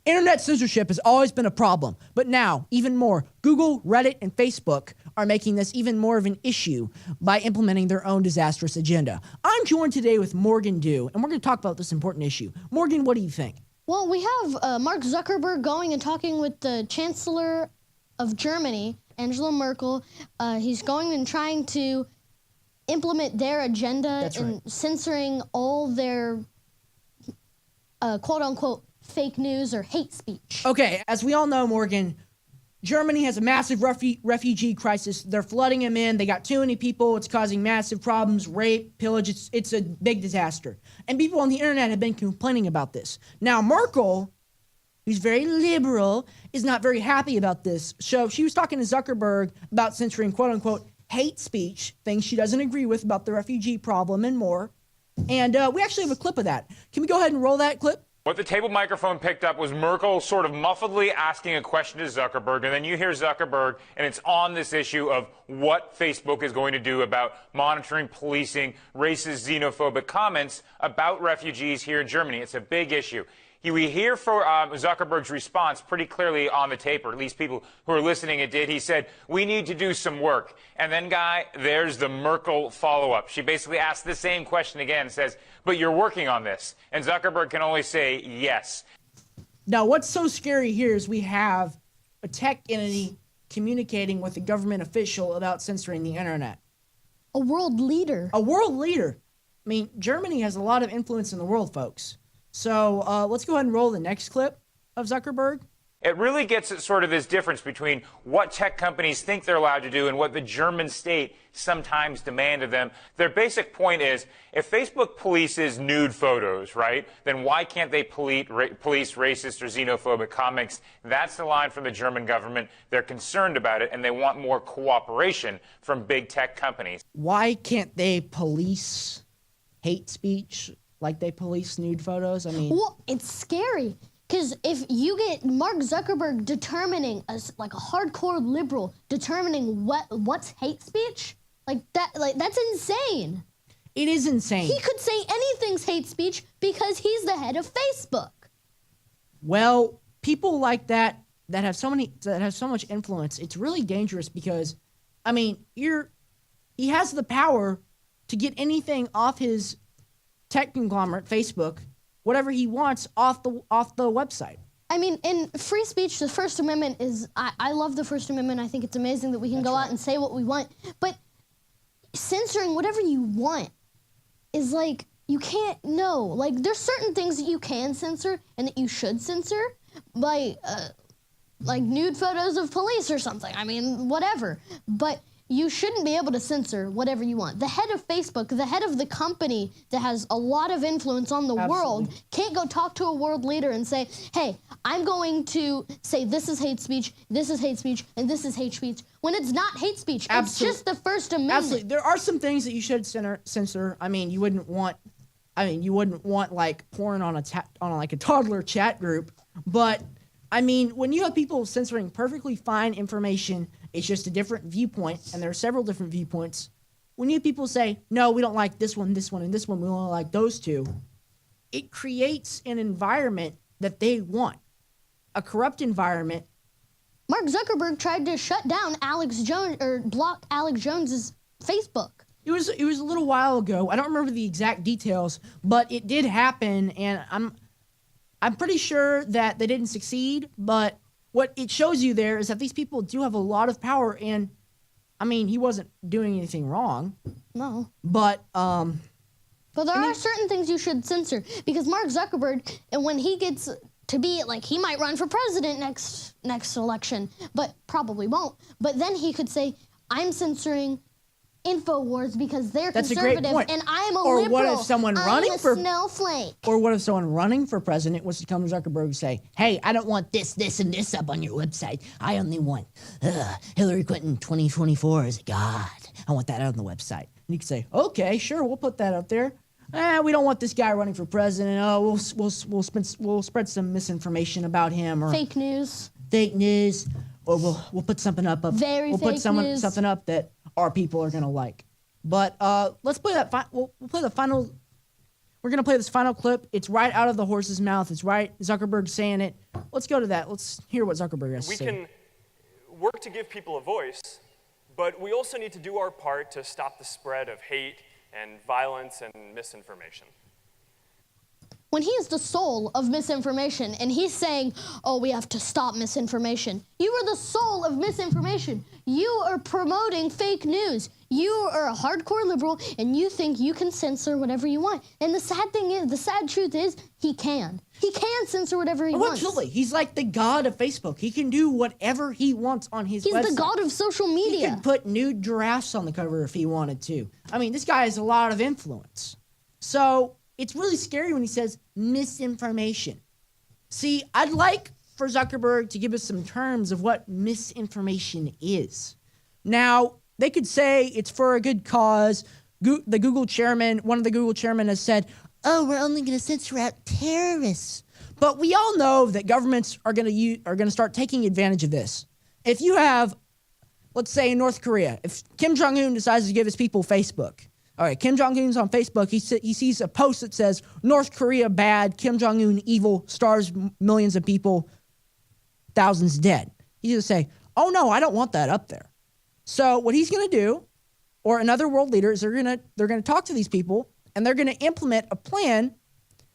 Internet censorship has always been a problem, but now, even more, Google, Reddit, and Facebook are making this even more of an issue by implementing their own disastrous agenda. I'm joined today with Morgan Dew, and we're going to talk about this important issue. Morgan, what do you think? Well, we have Mark Zuckerberg going and talking with the Chancellor of Germany, Angela Merkel. He's going and trying to implement their agenda and censoring all their quote-unquote fake news or hate speech. Okay, as we all know, Morgan, Germany has a massive refugee crisis. They're flooding them in. They got too many people. It's causing massive problems, rape, pillage. It's a big disaster. And people on the internet have been complaining about this. Now, Merkel, who's very liberal, is not very happy about this. So she was talking to Zuckerberg about censoring quote-unquote hate speech, things she doesn't agree with about the refugee problem and more. And we actually have a clip of that. Can we go ahead and roll that clip? What the table microphone picked up was Merkel sort of muffledly asking a question to Zuckerberg, and then you hear Zuckerberg, and it's on this issue of what Facebook is going to do about monitoring, policing, racist, xenophobic comments about refugees here in Germany. It's a big issue. We hear for Zuckerberg's response pretty clearly on the tape, or at least people who are listening it did. He said, we need to do some work. And then, Guy, there's the Merkel follow-up. She basically asked the same question again, says, but you're working on this. And Zuckerberg can only say yes. Now, what's so scary here is we have a tech entity communicating with a government official about censoring the internet. A world leader. A world leader. I mean, Germany has a lot of influence in the world, folks. So let's go ahead and roll the next clip of Zuckerberg. It really gets at sort of this difference between what tech companies think they're allowed to do and what the German state sometimes demand of them. Their basic point is, if Facebook polices nude photos, right, then why can't they police racist or xenophobic comments? That's the line from the German government. They're concerned about it, and they want more cooperation from big tech companies. Why can't they police hate speech like they police nude photos? I mean, well, it's scary because if you get Mark Zuckerberg determining as like a hardcore liberal determining what's hate speech, that's insane. It is insane. He could say anything's hate speech because he's the head of Facebook. Well, people like that have so much influence. It's really dangerous because, I mean, he has the power to get anything off his tech conglomerate, Facebook, whatever he wants off the website. I mean, in free speech, the First Amendment is, I love the First Amendment. I think it's amazing that we can go out and say what we want. But censoring whatever you want is like, you can't know. Like, there's certain things that you can censor and that you should censor, like nude photos of police or something. I mean, whatever. But you shouldn't be able to censor whatever you want. The head of Facebook, the head of the company that has a lot of influence on the world, can't go talk to a world leader and say, hey, I'm going to say this is hate speech, and this is hate speech, when it's not hate speech. It's just the First Amendment. Absolutely. There are some things that you should censor. I mean, you wouldn't want like porn on a toddler chat group, but I mean, when you have people censoring perfectly fine information, it's just a different viewpoint, and there are several different viewpoints. When you have people say, no, we don't like this one, and this one, we only like those two, it creates an environment that they want, a corrupt environment. Mark Zuckerberg tried to shut down Alex Jones, or block Alex Jones's Facebook. It was a little while ago. I don't remember the exact details, but it did happen, and I'm pretty sure that they didn't succeed, but what it shows you there is that these people do have a lot of power, and I mean, he wasn't doing anything wrong. No. But there are certain things you should censor, because Mark Zuckerberg, and when he gets to be, like, he might run for president next election, but probably won't. But then he could say, I'm censoring InfoWars because they're conservative and I'm a liberal. Or what if someone running for snowflake? Or what if someone running for president was to come to Zuckerberg and say, hey, I don't want this, and this up on your website. I only want Hillary Clinton 2024 as a god. I want that on the website. And you could say, okay, sure, we'll put that up there. We don't want this guy running for president. Oh, we'll spread some misinformation about him, or fake news, or we'll put something up. We'll put something up that our people are gonna like. But let's play that. We'll play the final. We're going to play this final clip. It's right out of the horse's mouth. It's right Zuckerberg saying it. Let's go to that. Let's hear what Zuckerberg has to say. We can work to give people a voice, but we also need to do our part to stop the spread of hate and violence and misinformation. When he is the soul of misinformation and he's saying, oh, we have to stop misinformation. You are the soul of misinformation. You are promoting fake news. You are a hardcore liberal and you think you can censor whatever you want. And the sad truth is, he can. He can censor whatever he wants. Absolutely. He's like the god of Facebook. He can do whatever he wants on his website. He's the god of social media. He could put nude giraffes on the cover if he wanted to. I mean, this guy has a lot of influence. So it's really scary when he says misinformation. See, I'd like for Zuckerberg to give us some terms of what misinformation is. Now, they could say it's for a good cause. The Google chairman, one of the Google chairmen has said, oh, we're only going to censor out terrorists. But we all know that governments are going to start taking advantage of this. If you have, let's say in North Korea, if Kim Jong-un decides to give his people Facebook, all right, Kim Jong-un's on Facebook. He sees a post that says, North Korea bad, Kim Jong-un evil, starves millions of people, thousands dead. He's going to say, oh, no, I don't want that up there. So what he's going to do, or another world leader, is they're going to talk to these people, and they're going to implement a plan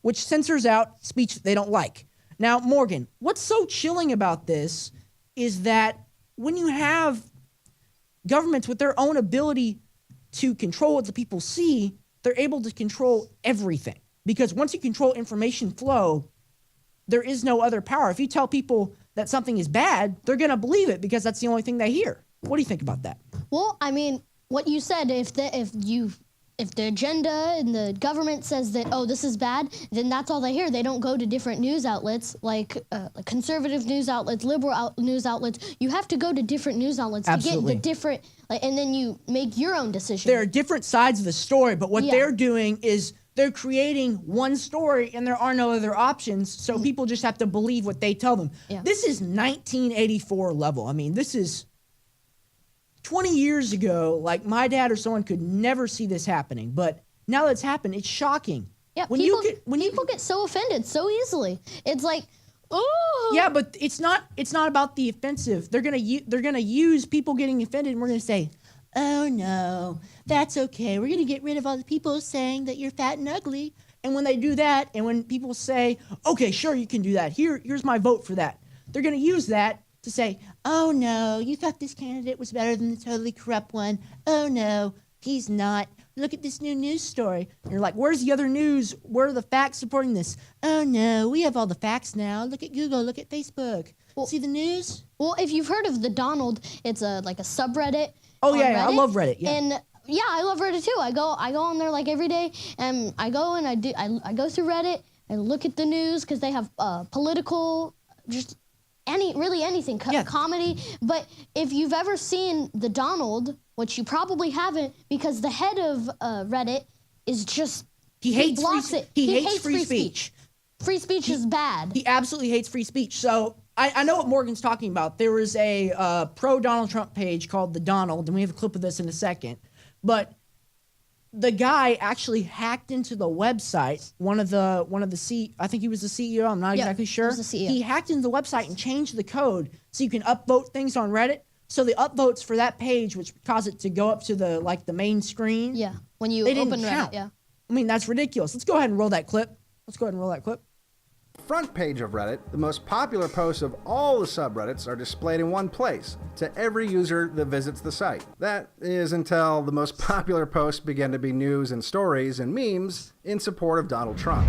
which censors out speech they don't like. Now, Morgan, what's so chilling about this is that when you have governments with their own ability to control what the people see, they're able to control everything. Because once you control information flow, there is no other power. If you tell people that something is bad, they're going to believe it because that's the only thing they hear. What do you think about that? Well, I mean, what you said, if the agenda and the government says that, oh, this is bad, then that's all they hear. They don't go to different news outlets, like conservative news outlets, liberal news outlets. You have to go to different news outlets to get the different, and then you make your own decision. There are different sides of the story, but what they're doing is they're creating one story and there are no other options, so people just have to believe what they tell them. Yeah. This is 1984 level. I mean, this is 20 years ago, like my dad or someone could never see this happening, but now that it's happened, it's shocking. Yeah, people get so offended so easily. It's like, oh. Yeah, but it's not about the offensive. They're gonna use people getting offended, and we're gonna say, oh no, that's okay. We're gonna get rid of all the people saying that you're fat and ugly. And when they do that, and when people say, okay, sure, you can do that. Here's my vote for that. They're gonna use that to say, oh no, you thought this candidate was better than the totally corrupt one. Oh no, he's not. Look at this new news story. And you're like, where's the other news? Where are the facts supporting this? Oh no, we have all the facts now. Look at Google, look at Facebook. Well, see the news? Well, if you've heard of the Donald, it's like a subreddit. Oh yeah, Reddit. I love Reddit. Yeah. And yeah, I love Reddit too. I go on there like every day, and I go and I go through Reddit and look at the news because they have political, just anything, comedy. But if you've ever seen the Donald, which you probably haven't, because the head of Reddit is just he hates free speech. Free speech is bad. He absolutely hates free speech. So I know what Morgan's talking about. There was a pro-Donald Trump page called The Donald, and we have a clip of this in a second. But the guy actually hacked into the website. I think he was the CEO. I'm not exactly sure. He was the CEO. He hacked into the website and changed the code so you can upvote things on Reddit. So the upvotes for that page, which caused it to go up to the main screen. Yeah, when you open Reddit. Yeah. I mean, that's ridiculous. Let's go ahead and roll that clip. Front page of Reddit, the most popular posts of all the subreddits are displayed in one place to every user that visits the site. That is until the most popular posts begin to be news and stories and memes in support of Donald Trump.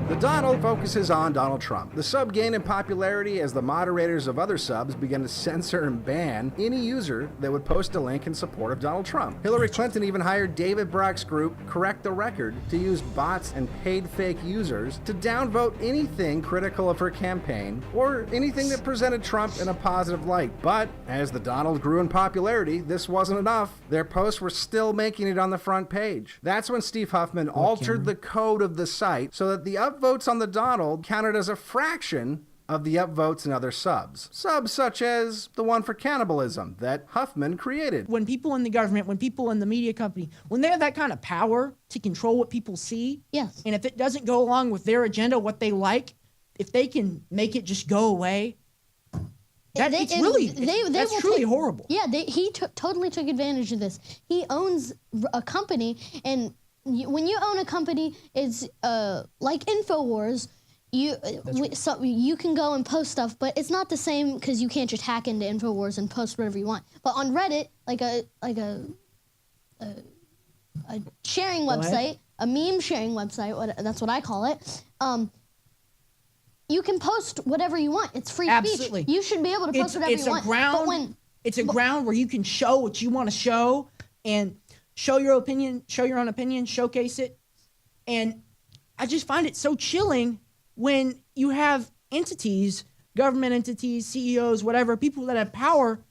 The Donald focuses on Donald Trump. The sub gained in popularity as the moderators of other subs began to censor and ban any user that would post a link in support of Donald Trump. Hillary Clinton even hired David Brock's group, Correct the Record, to use bots and paid fake users to downvote anything critical of her campaign or anything that presented Trump in a positive light. But as the Donald grew in popularity, this wasn't enough. Their posts were still making it on the front page. That's when Steve Huffman altered the code of the site so that the upvotes on the Donald counted as a fraction of the upvotes and other subs. Subs such as the one for cannibalism that Huffman created. When people in the government, when people in the media company, when they have that kind of power to control what people see, Yes. and if it doesn't go along with their agenda, what they like, if they can make it just go away, that's truly horrible. Yeah, he totally took advantage of this. He owns a company, and when you own a company, it's like InfoWars. So you can go and post stuff, but it's not the same because you can't just hack into InfoWars and post whatever you want. But on Reddit, like a sharing website, a meme sharing website, that's what I call it. You can post whatever you want. It's free Absolutely. speech. You should be able to post whatever you want. It's a ground where you can show what you want to show and show your opinion, show your own opinion, showcase it. And I just find it so chilling when you have entities, government entities, CEOs, whatever, people that have power,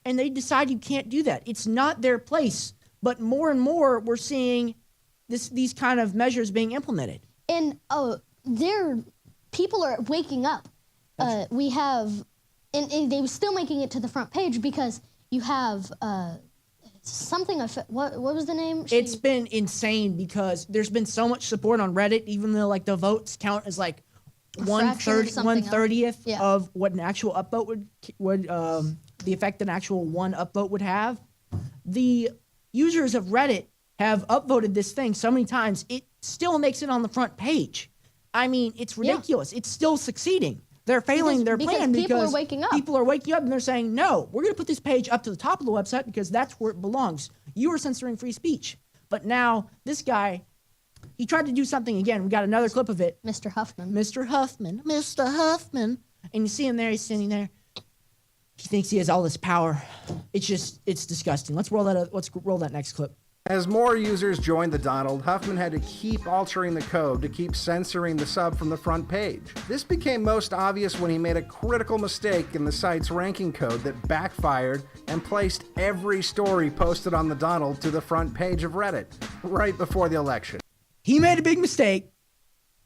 and they decide you can't do that. It's not their place. But more and more, we're seeing these kind of measures being implemented. And people are waking up. We have, and they were still making it to the front page because you have something. What was the name? It's been insane because there's been so much support on Reddit, even though like the votes count as like 1/30th of what an actual upvote would the effect an actual one upvote would have. The users of Reddit have upvoted this thing so many times, it still makes it on the front page. I mean, it's ridiculous. Yeah. It's still succeeding. They're failing their plan because people are waking up. People are waking up and they're saying, no, we're going to put this page up to the top of the website because that's where it belongs. You are censoring free speech. But now this guy, he tried to do something again. We got another clip of it. Mr. Huffman. Mr. Huffman. And you see him there. He's standing there. He thinks he has all this power. It's disgusting. Let's roll that next clip. As more users joined the Donald, Huffman had to keep altering the code to keep censoring the sub from the front page. This became most obvious when he made a critical mistake in the site's ranking code that backfired and placed every story posted on the Donald to the front page of Reddit, right before the election. He made a big mistake.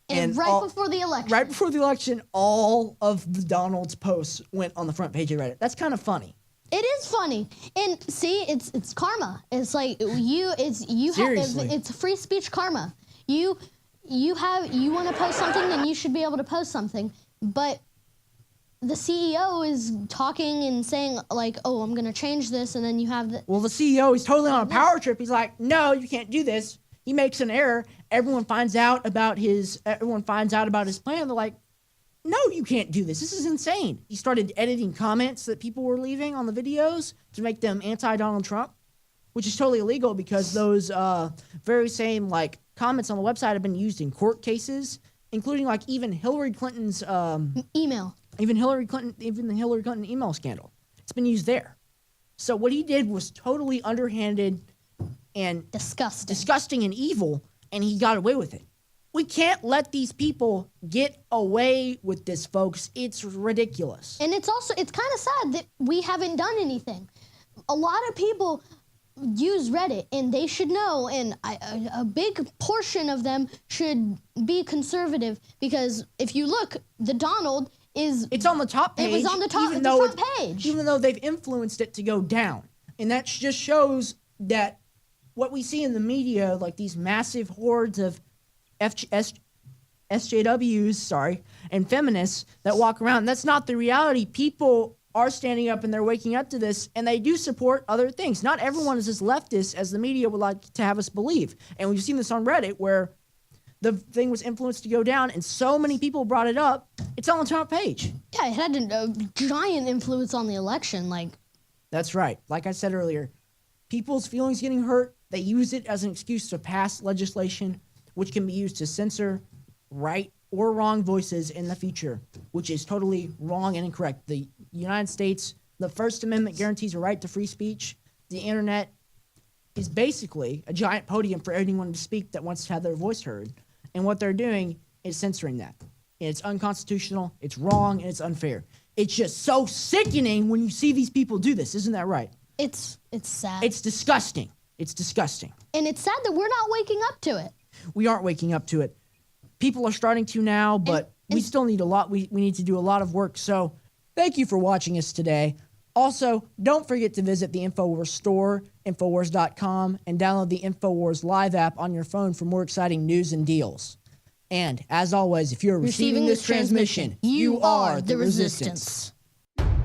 And before the election. Right before the election, all of the Donald's posts went on the front page of Reddit. That's kind of funny. It is funny, and see, it's karma. It's like it's free speech karma. You want to post something, then you should be able to post something. But the CEO is talking and saying like, "Oh, I'm gonna change this," and then you have the. Well, the CEO is totally on a power trip. He's like, "No, you can't do this." He makes an error. Everyone finds out about his plan. They're like, no, you can't do this. This is insane. He started editing comments that people were leaving on the videos to make them anti-Donald Trump, which is totally illegal because those very same like comments on the website have been used in court cases, including like even Hillary Clinton's email. Even the Hillary Clinton email scandal. It's been used there. So what he did was totally underhanded and disgusting and evil, and he got away with it. We can't let these people get away with this, folks. It's ridiculous. And it's kind of sad that we haven't done anything. A lot of people use Reddit, and they should know, and a big portion of them should be conservative, because if you look, the Donald it's on the top page. It was on the front page. Even though they've influenced it to go down. And that just shows that what we see in the media, like these massive hordes of SJWs, and feminists that walk around. That's not the reality. People are standing up and they're waking up to this, and they do support other things. Not everyone is as leftist as the media would like to have us believe. And we've seen this on Reddit where the thing was influenced to go down, and so many people brought it up. It's on the top page. Yeah, it had a giant influence on the election. That's right. Like I said earlier, people's feelings getting hurt, they use it as an excuse to pass legislation which can be used to censor right or wrong voices in the future, which is totally wrong and incorrect. The United States, the First Amendment guarantees a right to free speech. The internet is basically a giant podium for anyone to speak that wants to have their voice heard. And what they're doing is censoring that. And it's unconstitutional, it's wrong, and it's unfair. It's just so sickening when you see these people do this. Isn't that right? It's sad. It's disgusting. It's disgusting. And it's sad that we're not waking up to it. We aren't waking up to it. People are starting to now, but we still need a lot. We need to do a lot of work. So thank you for watching us today. Also, don't forget to visit the InfoWars store, Infowars.com, and download the InfoWars Live app on your phone for more exciting news and deals. And as always, if you're receiving this transmission, you are the Resistance.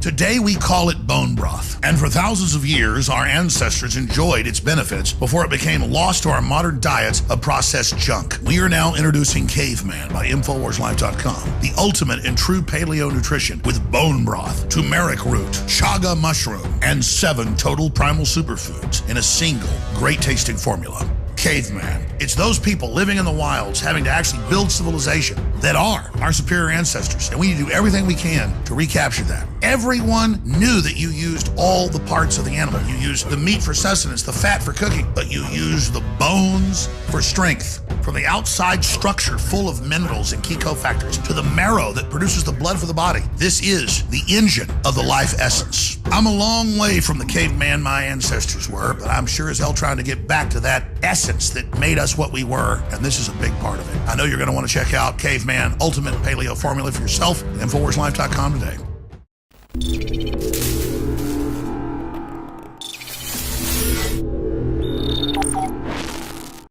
Today we call it bone broth, and for thousands of years our ancestors enjoyed its benefits before it became lost to our modern diets of processed junk. We are now introducing Caveman by InfoWarsLife.com, the ultimate in true paleo nutrition with bone broth, turmeric root, chaga mushroom, and 7 total primal superfoods in a single great tasting formula. Caveman. It's those people living in the wilds having to actually build civilization that are our superior ancestors, and we need to do everything we can to recapture that. Everyone knew that you used all the parts of the animal. You used the meat for sustenance, the fat for cooking, but you used the bones for strength. From the outside structure full of minerals and key cofactors to the marrow that produces the blood for the body, this is the engine of the life essence. I'm a long way from the caveman my ancestors were, but I'm sure as hell trying to get back to that essence that made us what we were, and this is a big part of it. I know you're going to want to check out Caveman Ultimate Paleo Formula for yourself at InfoWarsLife.com today.